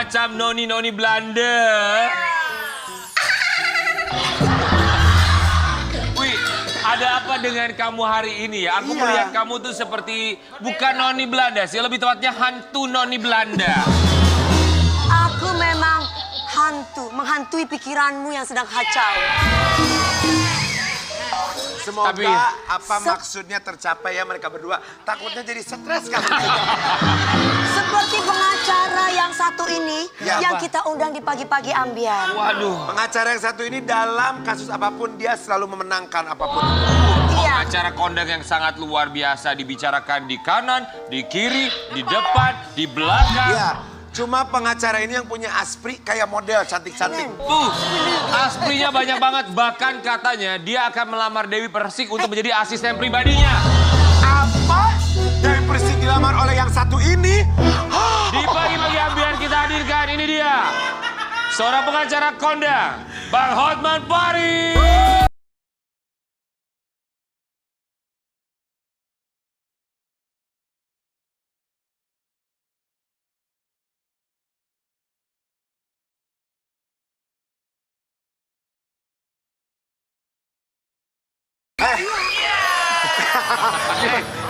Macam noni-noni Belanda. Wih, ada apa dengan kamu hari ini ya? Aku melihat kamu tuh seperti bukan noni Belanda sih, lebih tepatnya hantu noni Belanda. Aku memang menghantui pikiranmu yang sedang kacau. Semoga apa maksudnya tercapai ya mereka berdua. Takutnya jadi stres kan. Seperti pengacara yang satu ini yang kita undang di pagi-pagi ambiar. Waduh. Pengacara yang satu ini dalam kasus apapun dia selalu memenangkan apapun. Pengacara kondang yang sangat luar biasa dibicarakan di kanan, di kiri, di depan, di belakang. Iya. Cuma pengacara ini yang punya aspri kayak model cantik-cantik. Asprinya banyak banget. Bahkan katanya dia akan melamar Dewi Persik untuk menjadi asisten pribadinya. Apa? Dewi Persik dilamar oleh yang satu ini? Di pagi-pagi ambiar kita hadirkan, ini dia. Seorang pengacara kondang, Bang Hotman Paris.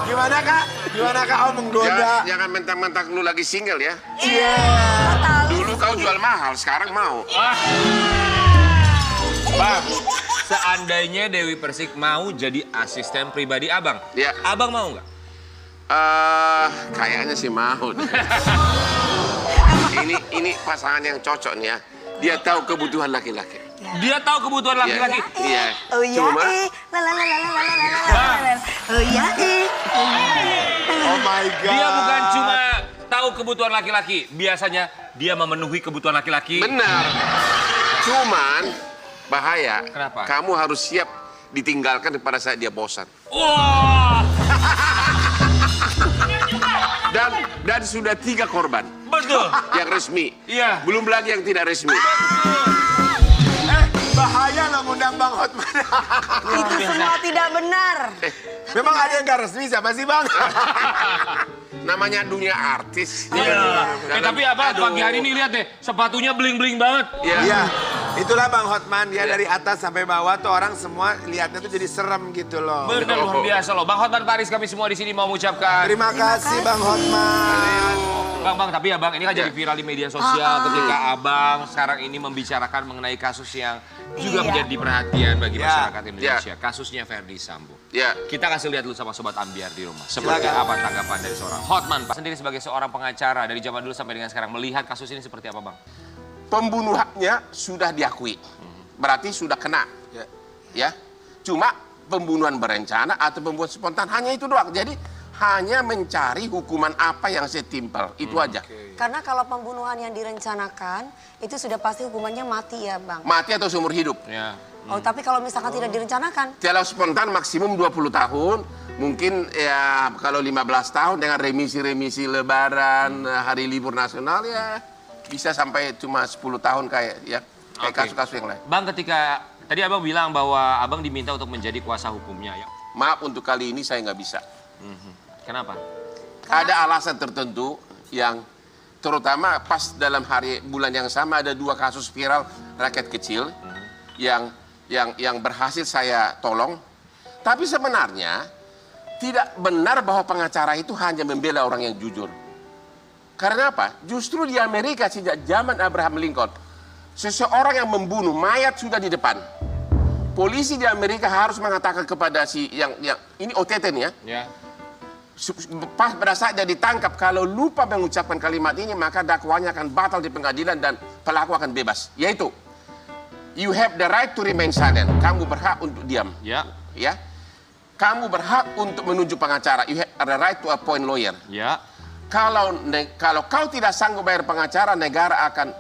Gimana kak? Gimana kak? Oh menggoda. Jangan mentang-mentang lu lagi single ya. Iya. Dulu kau jual mahal, sekarang mau. Bang, seandainya Dewi Persik mau jadi asisten pribadi abang, Ya. abang mau nggak? Kayaknya sih mau. Ini pasangan yang cocok nih ya. Dia tahu kebutuhan laki-laki. Dia tahu kebutuhan laki-laki. Iya. Oh ya Cuma Oh ya Oh my God. Dia bukan cuma tahu kebutuhan laki-laki, biasanya dia memenuhi kebutuhan laki-laki. benar. Cuman bahaya. Kenapa? Kamu harus siap ditinggalkan pada saat dia bosan. Wah, Dan sudah 3 korban betul. yang resmi. Iya. Belum lagi yang tidak resmi. Bahaya lo ngundang Bang Hotman. Itu semua tidak benar. Memang ada yang gak resmi siapa sih Bang? Namanya dunia artis. Iya. Jangan- Tapi apa Aduh. pagi hari ini lihat deh, sepatunya bling-bling banget. Iya. Iya. Itulah Bang Hotman, dia dari atas sampai bawah tuh orang semua lihatnya tuh jadi serem gitu loh. Benar luar biasa loh. Bang Hotman Paris kami semua di sini mau mengucapkan. Terima kasih Bang Hotman. Bang, tapi ya Bang, ini kan jadi viral di media sosial ketika Abang sekarang ini membicarakan mengenai kasus yang juga menjadi perhatian bagi masyarakat Indonesia. Kasusnya Verdi Sambo. Ya. Kita kasih lihat dulu sama Sobat Ambiar di rumah. Seperti apa tanggapan dari seorang Hotman Pak sendiri sebagai seorang pengacara dari zaman dulu sampai dengan sekarang melihat kasus ini seperti apa Bang? Pembunuhannya sudah diakui. Berarti sudah kena. Ya. Cuma pembunuhan berencana atau pembunuhan spontan hanya itu doang. Jadi hanya mencari hukuman apa yang setimpal. Itu aja. Karena kalau pembunuhan yang direncanakan itu sudah pasti hukumannya mati ya Bang. Mati atau seumur hidup. Ya. Oh tapi kalau misalkan tidak direncanakan. Kalau spontan maksimum 20 tahun. Mungkin ya kalau 15 tahun dengan remisi-remisi lebaran, hari libur nasional ya bisa sampai cuma 10 tahun kayak kasus-kasus yang lain. Bang, ketika tadi Abang bilang bahwa Abang diminta untuk menjadi kuasa hukumnya ya. Maaf untuk kali ini saya nggak bisa. Kenapa? Ada alasan tertentu yang terutama pas dalam bulan yang sama ada 2 kasus viral rakyat kecil yang berhasil saya tolong. Tapi sebenarnya tidak benar bahwa pengacara itu hanya membela orang yang jujur. Karena apa? Justru di Amerika sejak zaman Abraham Lincoln, seseorang yang membunuh mayat sudah di depan. Polisi di Amerika harus mengatakan kepada si yang ini OTT nih ya. Ya. Pas pada saat dia ditangkap, kalau lupa mengucapkan kalimat ini, maka dakwanya akan batal di pengadilan dan pelaku akan bebas. Yaitu, you have the right to remain silent. Kamu berhak untuk diam. Ya. Ya. Kamu berhak untuk menunjuk pengacara. You have the right to appoint lawyer. Ya. Kalau kau tidak sanggup bayar pengacara, negara akan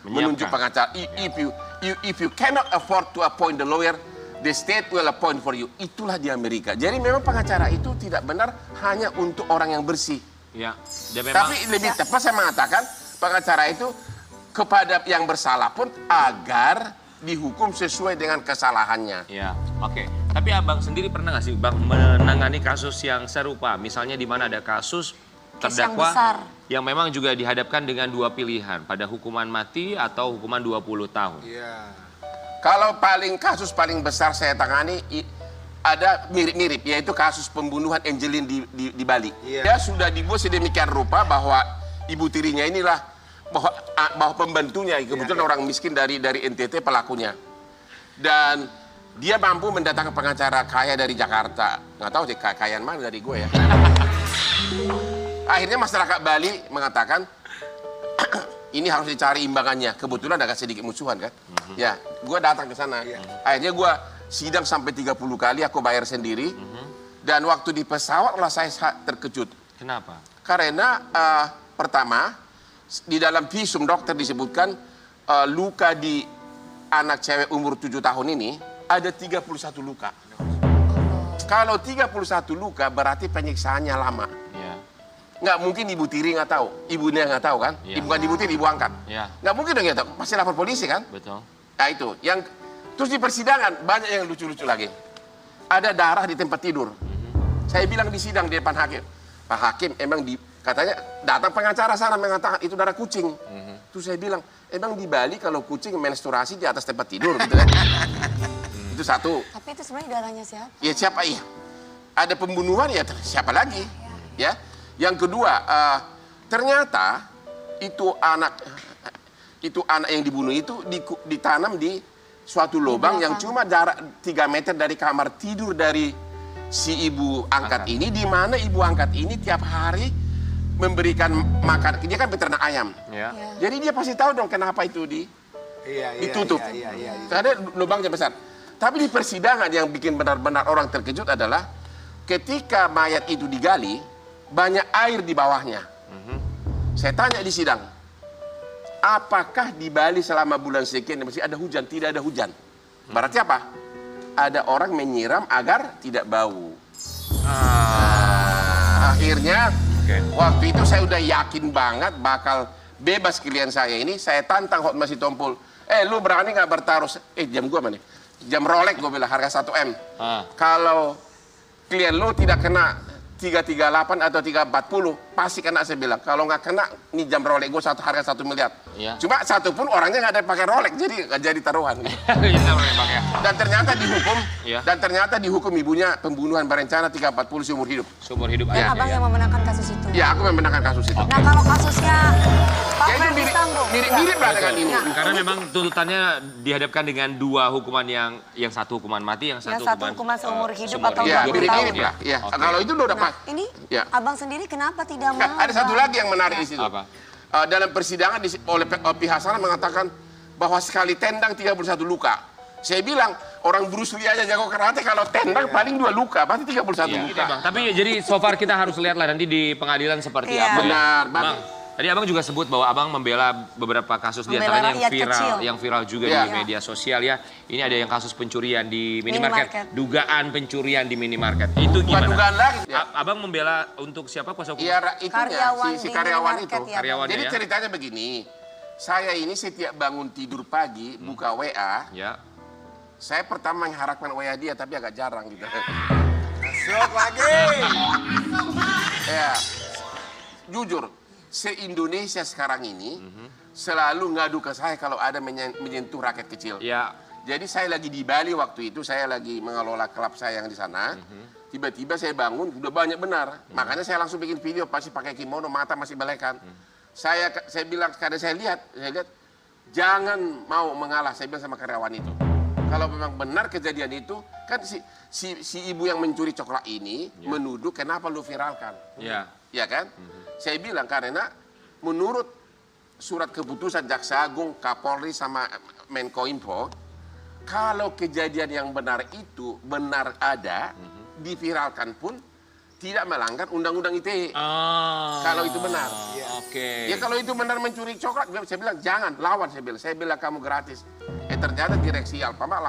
menunjuk pengacara. If you cannot afford to appoint the lawyer, the state will appoint for you. Itulah di Amerika. Jadi memang pengacara itu tidak benar hanya untuk orang yang bersih. Ya. Dia memang... Tapi lebih tepat saya mengatakan pengacara itu kepada yang bersalah pun agar dihukum sesuai dengan kesalahannya. Ya, oke. Tapi Abang sendiri pernah nggak sih Bang menangani kasus yang serupa? Misalnya di mana ada kasus Kes yang terdakwa besar. yang memang juga dihadapkan dengan dua pilihan, pada hukuman mati atau hukuman 20 tahun. Iya. Kalau kasus paling besar saya tangani ada mirip-mirip, yaitu kasus pembunuhan Angelin di Bali. Iya. Dia sudah dibuat sedemikian rupa bahwa ibu tirinya inilah bahwa pembantunya kebetulan orang miskin dari NTT pelakunya. Dan dia mampu mendatangkan pengacara kaya dari Jakarta. Nggak tahu sih kekayaan mana dari gue ya. Akhirnya masyarakat Bali mengatakan ini harus dicari imbangannya. Kebetulan agak sedikit musuhan kan. Ya, gue datang ke sana. Akhirnya gue sidang sampai 30 kali, aku bayar sendiri. Dan waktu di pesawat lah saya terkejut. Kenapa? Karena pertama, di dalam visum dokter disebutkan luka di anak cewek umur 7 tahun ini ada 31 luka. Kalau 31 luka berarti penyiksaannya lama. Ya. Nggak mungkin ibu tiri nggak tahu, ibunya nggak tahu kan? Ya. Bukan ibu tiri, ibu angkat. Ya. Nggak mungkin dong ya, pasti lapor polisi kan? Betul. Nah itu, terus di persidangan banyak yang lucu-lucu lagi. Ada darah di tempat tidur. Saya bilang di sidang di depan hakim, Pak Hakim emang katanya datang pengacara sana mengatakan itu darah kucing. Terus saya bilang, emang di Bali kalau kucing menstruasi di atas tempat tidur gitu kan? Itu satu. Tapi itu sebenarnya darahnya siapa? Ya siapa iya? Ada pembunuhan ya siapa lagi? Ya. Yang kedua, ternyata itu anak yang dibunuh itu ditanam di suatu lubang yang cuma jarak 3 meter dari kamar tidur dari si ibu angkat ini, di mana ibu angkat ini tiap hari memberikan makan, dia kan peternak ayam. Ya. Jadi dia pasti tahu dong kenapa itu ditutup. Iya. Karena lubangnya besar. Tapi di persidangan yang bikin benar-benar orang terkejut adalah ketika mayat itu digali, banyak air di bawahnya. Saya tanya di sidang, apakah di Bali selama bulan sekian masih ada hujan? Tidak ada hujan. Berarti apa? Ada orang menyiram agar tidak bau. Akhirnya waktu itu saya udah yakin banget bakal bebas klien saya ini. Saya tantang Hotman Sitompul. Lu berani nggak bertaruh? Jam gua mana? Jam Rolex gue bilang harga 1 M. Kalau klien lu tidak kena 338 atau 340 pasti kena, saya bilang. Kalau nggak kena, ini jam Rolex gue harga 1 miliar. Ya. Cuma satu pun orangnya nggak ada pakai Rolex, jadi nggak jadi taruhan. Dan ternyata dihukum ibunya pembunuhan berencana 340 seumur hidup. Seumur hidup. Dan abang yang memenangkan kasus itu. Ya, aku memenangkan kasus itu. Nah kalau kasusnya Pak Ya, itu Ferdi Sambo. mirip lah dengan ini. Karena memang tuntutannya dihadapkan dengan dua hukuman yang satu hukuman mati, yang satu hukuman seumur hidup seumur atau Ya, 20 mirip-mirip tahun. lah. Ya. Oke. Kalau itu udah Nah, pas. ini Ya. abang sendiri kenapa tidak mau? Ada satu lagi yang menarik di situ. Apa? Dalam persidangan oleh pihak sana mengatakan bahwa sekali tendang 31 luka. Saya bilang orang Bruce Lee aja jago karate, kalau tendang paling 2 luka, berarti 31 Iya, luka. Bang. Tapi jadi so far kita harus lihatlah nanti di pengadilan seperti Iya. apa. Ya. Benar, Bang. Tadi abang juga sebut bahwa abang membela beberapa kasus Membela diantaranya rakyat yang viral juga Iya. di media sosial ya. Ini ada yang kasus pencurian di minimarket, Minimarket. dugaan pencurian di minimarket. Itu Bukan gimana? dugaan lagi. Abang membela untuk siapa kuasa hukum? Iya, itunya, Karyawan si di karyawan itu. minimarket ya, Bang. Karyawannya Jadi ya. ceritanya begini, saya ini setiap bangun tidur pagi, buka WA, Ya. saya pertama mengharapkan WA dia, tapi agak jarang gitu. Masuk lagi. Ya, jujur, se-Indonesia sekarang ini selalu ngadu ke saya kalau ada menyentuh rakyat kecil. Ya. Jadi saya lagi di Bali waktu itu, saya lagi mengelola klub saya yang di sana. Tiba-tiba saya bangun, udah banyak benar. Makanya saya langsung bikin video, pasti pakai kimono, mata masih belekan. Saya bilang, karena saya lihat, jangan mau mengalah, saya bilang sama karyawan itu. Kalau memang benar kejadian itu, kan si ibu yang mencuri coklat ini menuduh kenapa lu viralkan. Ya. Ya kan? Saya bilang karena menurut surat keputusan Jaksa Agung, Kapolri sama Menkominfo, kalau kejadian yang benar itu benar ada, diviralkan pun tidak melanggar Undang-Undang ITE. Kalau itu benar. Oke. Ya kalau itu benar mencuri coklat, saya bilang jangan, lawan saya bilang. Saya bilang kamu gratis. Ternyata direksi Alfamart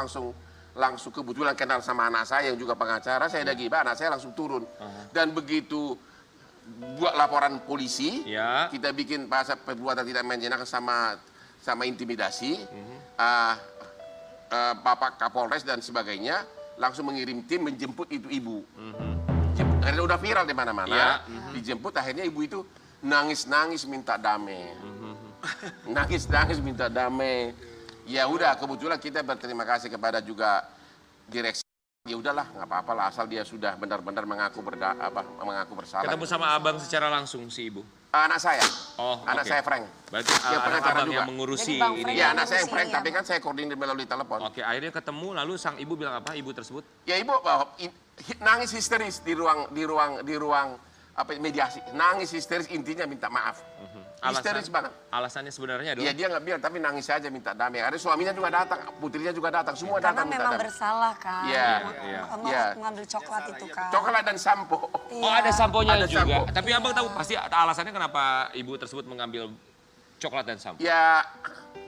langsung kebetulan kenal sama anak saya yang juga pengacara, saya lagi anak saya langsung turun. Dan begitu buat laporan polisi, kita bikin pasal perbuatan tidak menyenangkan sama intimidasi, Bapak Kapolres dan sebagainya langsung mengirim tim menjemput itu ibu. karena udah viral di mana-mana. Iya. Dijemput, akhirnya ibu itu nangis-nangis minta damai. Nangis-nangis minta damai. Ya udah, kebetulan kita berterima kasih kepada juga direksi. Ya udahlah, nggak apa-apa lah, asal dia sudah benar-benar mengaku bersalah. Ketemu sama abang secara langsung si ibu? Anak saya. Oh, anak oke. saya Frank. Berarti Dia pernah abang juga yang mengurusi Jadi Bang Frank ini. Ya, yang anak saya yang ngurusin Frank, ya, tapi Bang? kan saya koordinir melalui telepon. Oke, akhirnya ketemu lalu sang ibu bilang apa? Ibu tersebut? Ya ibu nangis histeris di ruang mediasi. Nangis histeris, intinya minta maaf. Histeris banget. Alasannya sebenarnya Iya, adalah dia nggak bilang, tapi nangis saja minta damai. Ada suaminya juga datang, putrinya juga datang, semua Karena datang minta memang damai. bersalah kan. Iya, iya. Mengambil coklat itu kan. Coklat dan sampo. oh ada samponya Ada juga. sampo. Tapi abang tahu pasti alasannya kenapa ibu tersebut mengambil coklat dan sampo? Ya,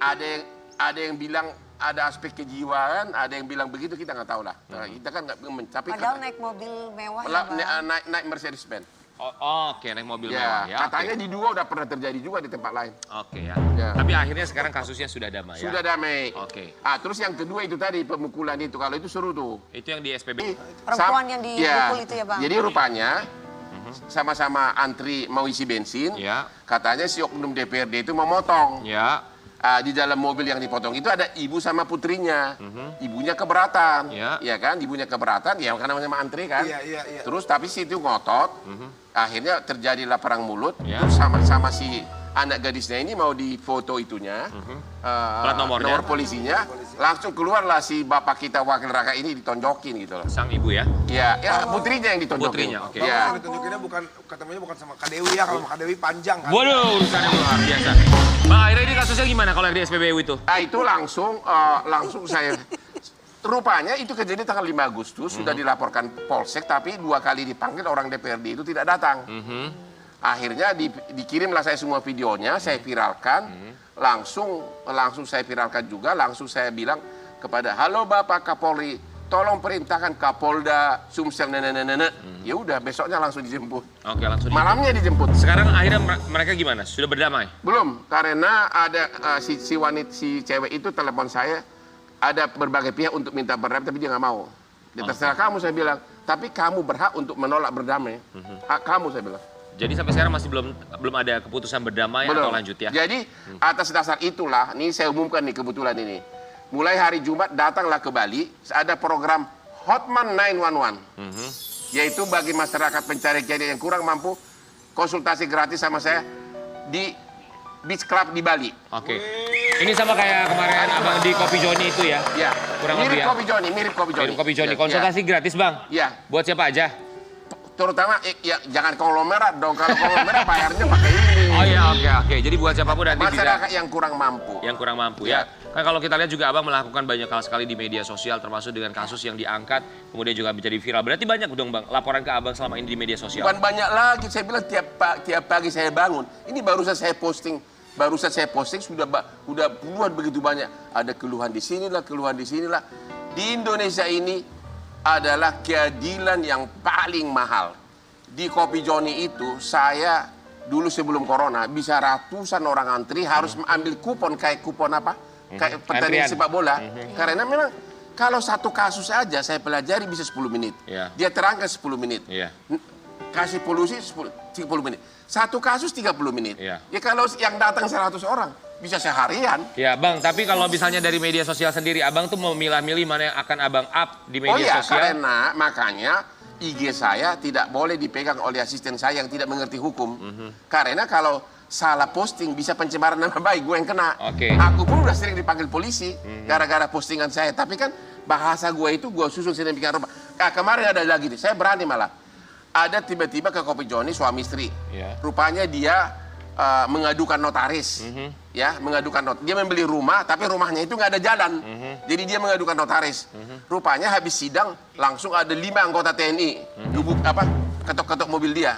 ada yang bilang ada aspek kejiwaan, ada yang bilang begitu, kita nggak tahu lah. Nah, kita kan nggak tapi Padahal naik mobil mewah ya, Bang. naik Mercedes Benz. Oke, naik mobil mewah ya. Katanya di dua udah pernah terjadi juga di tempat lain. Oke ya. Ya. Tapi akhirnya sekarang kasusnya sudah damai ya. Sudah damai. Oke. Terus yang kedua itu tadi pemukulan itu, kalau itu seru tuh. Itu yang di SPB. Perempuan yang dipukul itu ya, Bang? Jadi rupanya sama-sama antri mau isi bensin. Ya. Katanya si oknum DPRD itu mau motong. Ya. Di dalam mobil yang dipotong itu ada ibu sama putrinya. Ibunya keberatan. Ya. kan, ibunya keberatan, ya karena sama antri kan. Iya. Terus tapi si itu ngotot. Akhirnya terjadilah perang mulut. Ya. Terus sama si anak gadisnya ini mau difoto itunya. Plat nomornya. Nomor polisinya. Langsung keluarlah si bapak kita wakil rakyat ini ditonjokin gitu loh. Sang ibu ya. Ya, putrinya yang ditonjokin. Putrinya, oke. Ya. Yang ditunjukinnya ketemunya bukan sama Kak Dewi ya, kalau sama Kak Dewi panjang kan. Waduh, urusannya luar biasa. Bang, akhirnya ini kasusnya gimana kalau yang di SPBU itu? Itu langsung saya rupanya itu kejadian tanggal 5 Agustus sudah dilaporkan Polsek, tapi 2 kali dipanggil orang DPRD itu tidak datang. Akhirnya dikirimlah saya semua videonya, saya viralkan, langsung saya viralkan juga, langsung saya bilang kepada halo Bapak Kapolri, tolong perintahkan Kapolda Sumsel nenek. Ya udah, besoknya langsung dijemput. Oke, langsung. Malamnya dijemput. Sekarang akhirnya mereka gimana? Sudah berdamai? Belum, karena ada si cewek itu telepon saya, ada berbagai pihak untuk minta berdamai, tapi dia nggak mau. Dia terserah kamu, saya bilang. Tapi kamu berhak untuk menolak berdamai. Hak kamu, saya bilang. Jadi sampai sekarang masih belum ada keputusan berdamai atau lanjut ya? Jadi atas dasar itulah, nih saya umumkan nih kebetulan ini. Mulai hari Jumat datanglah ke Bali, ada program Hotman 911. Yaitu bagi masyarakat pencari keadilan yang kurang mampu, konsultasi gratis sama saya di Beach Club di Bali. Oke. Ini sama kayak kemarin abang di Kopi Joni itu ya? Ya, Kurang mirip lebih ya? Kopi Joni, mirip Kopi Joni. Mirip Kopi Joni. Ya, Konsultasi gratis bang? Ya. Buat siapa aja? Terutama ya jangan konglomerat dong, kalau konglomerat bayarnya pakai ini. Oh iya, oke. Jadi buat siapapun nanti Masyarakat bisa. yang kurang mampu. Yang kurang mampu ya. Kan kalau kita lihat juga abang melakukan banyak hal sekali di media sosial, termasuk dengan kasus yang diangkat, kemudian juga menjadi viral. Berarti banyak dong bang laporan ke abang selama ini di media sosial? Bukan banyak lagi, saya bilang tiap pagi saya bangun. Ini barusan saya posting sudah puluhan begitu banyak. Ada keluhan di sinilah. Di Indonesia ini adalah keadilan yang paling mahal. Di Kopi Joni itu saya dulu sebelum corona bisa ratusan orang antri harus ambil kupon kayak pertandingan sepak bola. Karena memang kalau satu kasus aja saya pelajari bisa 10 menit. Dia terangkan 10 menit. Kasih polusi 10 menit. Satu kasus 30 menit. Ya kalau yang datang 100 orang bisa seharian. Ya bang, tapi kalau misalnya dari media sosial sendiri, abang tuh mau milah-milih mana yang akan abang up di media sosial? Karena makanya IG saya tidak boleh dipegang oleh asisten saya yang tidak mengerti hukum. Karena kalau salah posting bisa pencemaran nama baik, gue yang kena. Aku pun udah sering dipanggil polisi gara-gara postingan saya. Tapi kan bahasa gue itu gue susun sedemikian rupa. Kemarin ada lagi, saya berani malah. Ada tiba-tiba ke Kopi Joni suami istri. Rupanya dia mengadukan notaris, dia membeli rumah tapi rumahnya itu nggak ada jalan, jadi dia mengadukan notaris. Rupanya habis sidang langsung ada 5 anggota TNI ketok-ketok mobil dia,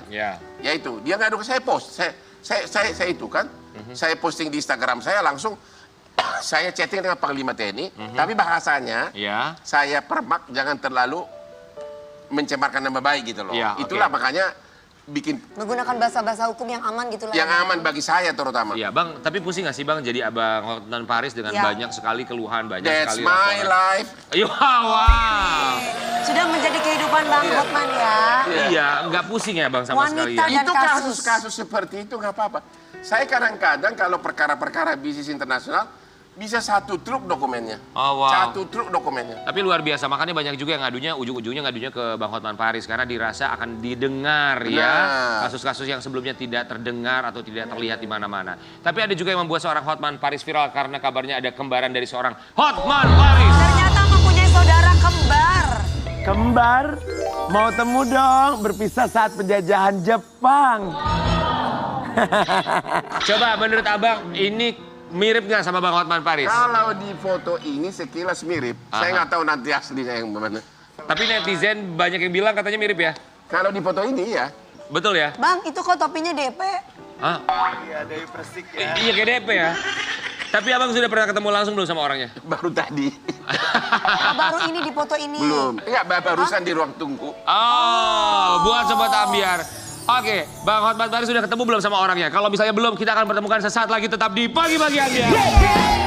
yaitu dia ngadukan. Saya post, saya itu kan, saya posting di Instagram saya langsung. Saya chatting dengan Panglima TNI, tapi bahasanya saya permak jangan terlalu mencemarkan nama baik gitu loh. Itulah makanya bikin Menggunakan bahasa-bahasa hukum yang aman gitu lah. yang aman bagi saya terutama. Iya bang, tapi pusing gak sih bang jadi abang Hotman Paris dengan Ya. banyak sekali keluhan, banyak That's sekali my laporan. life. Iya, wow. Sudah menjadi kehidupan Bang Hotman ya. Iya, nggak pusing ya bang sama sekali Wanita ya. dan Itu kasus. kasus-kasus seperti itu nggak apa-apa. Saya kadang-kadang kalau perkara-perkara bisnis internasional bisa 1 truk dokumennya. Oh, wow. 1 truk dokumennya. Tapi luar biasa, makanya banyak juga yang ngadunya, ujung-ujungnya ngadunya ke Bang Hotman Paris. Karena dirasa akan didengar ya, Benar. kasus-kasus yang sebelumnya tidak terdengar atau tidak terlihat di mana-mana. Tapi ada juga yang membuat seorang Hotman Paris viral karena kabarnya ada kembaran dari seorang Hotman Paris. Ternyata mempunyai saudara kembar. Kembar, mau temu dong, berpisah saat penjajahan Jepang. Coba menurut abang, ini mirip nggak sama Bang Hotman Paris? Kalau di foto ini sekilas mirip. Saya nggak tahu nanti aslinya yang mana. Tapi netizen banyak yang bilang katanya mirip ya? Kalau di foto ini ya. Betul ya? Bang, itu kok topinya DP? Hah? Iya, Dewi Persik Iya kayak DP ya? Tapi abang sudah pernah ketemu langsung belum sama orangnya? Baru tadi. Baru ini di foto ini. Belum. Enggak, barusan di ruang tunggu. Oh, buat Sobat Ambiar. Oke, Bang Hotman Paris sudah ketemu belum sama orangnya? Kalau misalnya belum, kita akan pertemukan sesaat lagi tetap di Pagi-Pagi Ambiar.